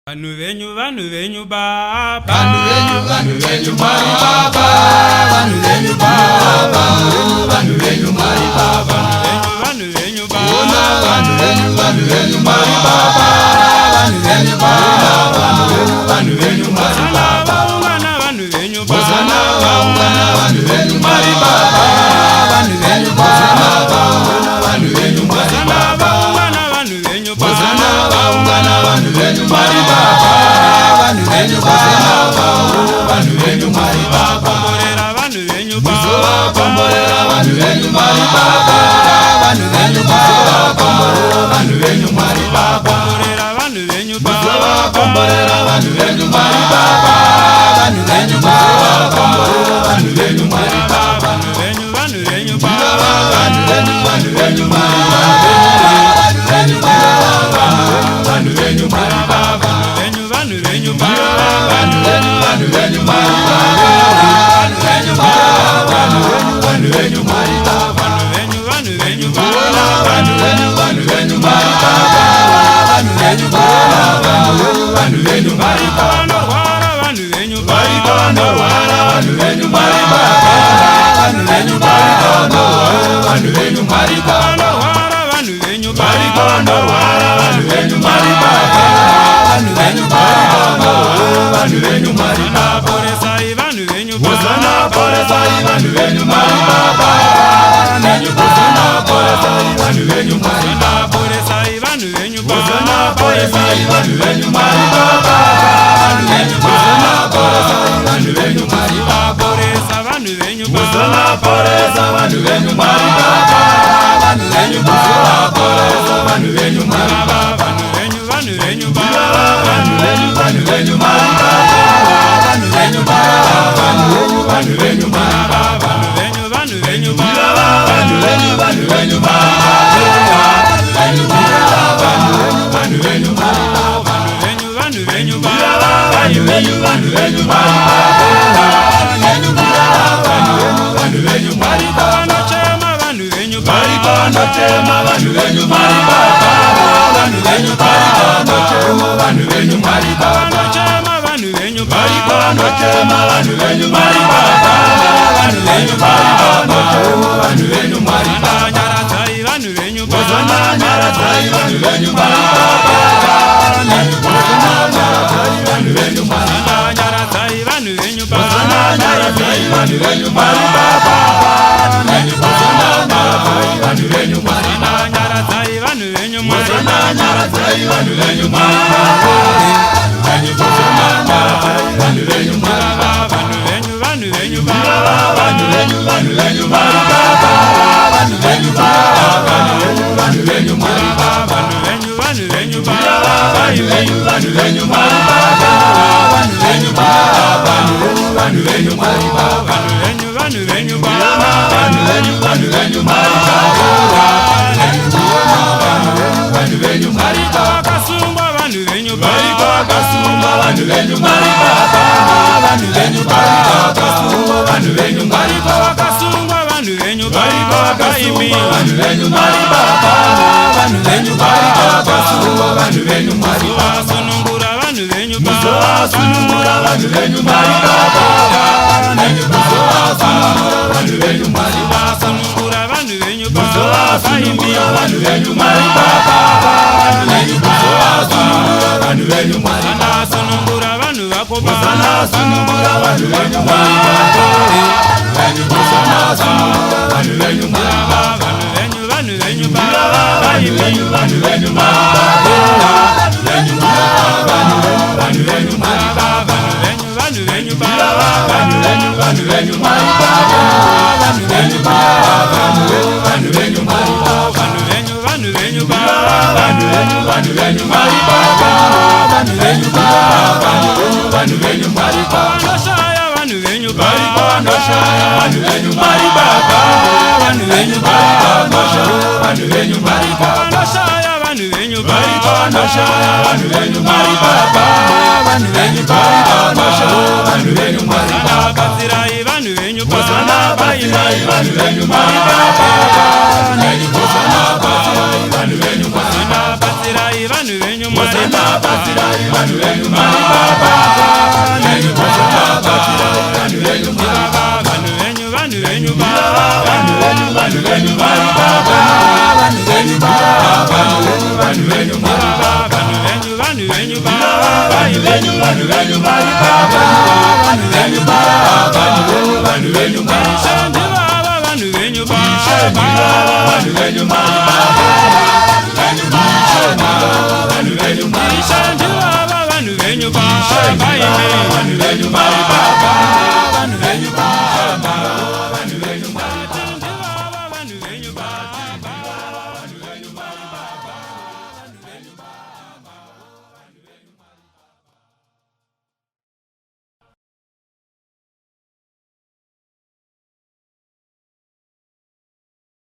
Vanu venyu baba, vanu venyu mari baba, vanu venyu baba, vanu venyu mari baba, vanu venyu baba, vanu venyu mari baba, vanu venyu baba, vanu venyu mari baba, vanu venyu baba, vanu venyu mari baba, vanu venyu baba, vanu venyu mari baba, vanu venyu baba, vanu venyu mari baba, vanu venyu baba, vanu venyu mari baba, vanu venyu baba, kombolera vanu venyu mari baba, vanu venyu baba, vanu venyu mari baba, vanu venyu baba, kombolera vanu venyu mari baba, vanu venyu baba, vanu venyu mari baba, vanu venyu baba, vanu venyu mari baba, vanu venyu baba, vanu venyu mari baba, vanu venyu baba, vanu venyu mari baba, vanu venyu baba, vanu venyu mari baba, vanu venyu baba, vanu venyu mari baba, vanu venyu baba, vanu venyu mari baba, vanu venyu baba, vanu venyu mari baba, vanu venyu baba, vanu venyu mari baba, vanu venyu baba, vanu venyu mari baba, vanu venyu baba, vanu venyu mari baba, vanu venyu baba, Hosana pore sai vanu venyu mari baba, venyu Hosana pore sai vanu venyu mari baba, vanu venyu baba, Hosana pore sai vanu venyu mari baba, venyu Hosana pore sai vanu venyu mari baba, vanu venyu baba, Hosana pore sai vanu venyu mari baba, venyu Hosana pore sai vanu venyu mari baba, vanu venyu baba, vanu venyu mari baba, vanu venyu baba, vanu venyu mari baba, vanu venyu baba, vanu venyu mari baba, venyu baba, vanu venyu mari baba, vanu venyu baba, vanu venyu mari baba, venyu baba, vanu venyu mari baba, chema vanu venyu mari baba, baba chema vanu venyu mari baba, vanu venyu baba chema vanu venyu mari baba, chema vanu venyu mari baba, baba chema vanu venyu mari baba, vanu venyu baba chema vanu venyu mari baba, nyara sai vanu venyu baba, Hosana nyara sai vanu venyu mari baba, venyu Hosana nyara sai vanu venyu mari baba, nyara sai vanu venyu baba, Hosana nyara sai vanu venyu mari baba, venyu Hosana nyara sai vanu venyu mari baba, nyara sai vanu venyu baba, Hosana nyara sai vanu venyu mari baba, venyu Hosana nyara sai vanu venyu mari baba, vanu venyu baba, vanu venyu mari baba, vanu venyu baba, vanu venyu mari baba, vanu venyu baba, vanu venyu mari baba, vanu venyu baba, vanu venyu mari baba, vanu venyu baba, vanu venyu mari baba, vanu venyu mari baba, kasumba vanu venyu mari baba, baba kasumba vanu venyu mari baba, vanu venyu baba kasumba vanu venyu mari baba, kasumba vanu venyu mari baba, baba kasumba vanu venyu mari baba, vanu venyu baba kasumba vanu venyu mari baba, sunungura vanu venyu baba, sunumura vanu venyu mari baba, venyu sunumura vanu venyu mari baba, sunungura vanu venyu baba, sunumura vanu venyu mari baba, venyu sunumura vanu venyu mari baba, sunungura vanu vako baba, sunumura vanu venyu mari baba, venyu sunumura vanu venyu mari baba, vanu venyu baba, venyu venyu mari baba, venyu vanu venyu mari baba, vanu venyu baba, vanu venyu mari baba, vanu venyu baba, vanu venyu mari baba, vanu venyu baba, vanu venyu mari baba, vanu venyu baba, vanu venyu mari baba, noshaya vanu venyu mari baba, baba noshaya vanu venyu mari baba, vanu venyu baba, vanu venyu mari baba, noshaya vanu venyu mari baba, baba noshaya vanu venyu mari baba, vanu venyu baba, noshaya vanu venyu mari baba, kazirai vanu venyu Hosana baba, basirai vanu venyu mari baba, venyu Hosana basirai vanu venyu mari baba, kazirai Sirai vanu venyu mari Baba, baba. Sirai vanu venyu mari baba, venyu baba, vanu venyu mari baba, Vanu venyu vanu venyu baba. vanu venyu mari baba, vanu venyu baba, vanu venyu mari baba, Vanu venyu baba. vanu venyu mari baba, vanu venyu baba, vanu venyu mari Shanti baba vanu venyu baba. vanu venyu mari baba, vanu venyu mari Shanti baba vanu venyu baba. vanu venyu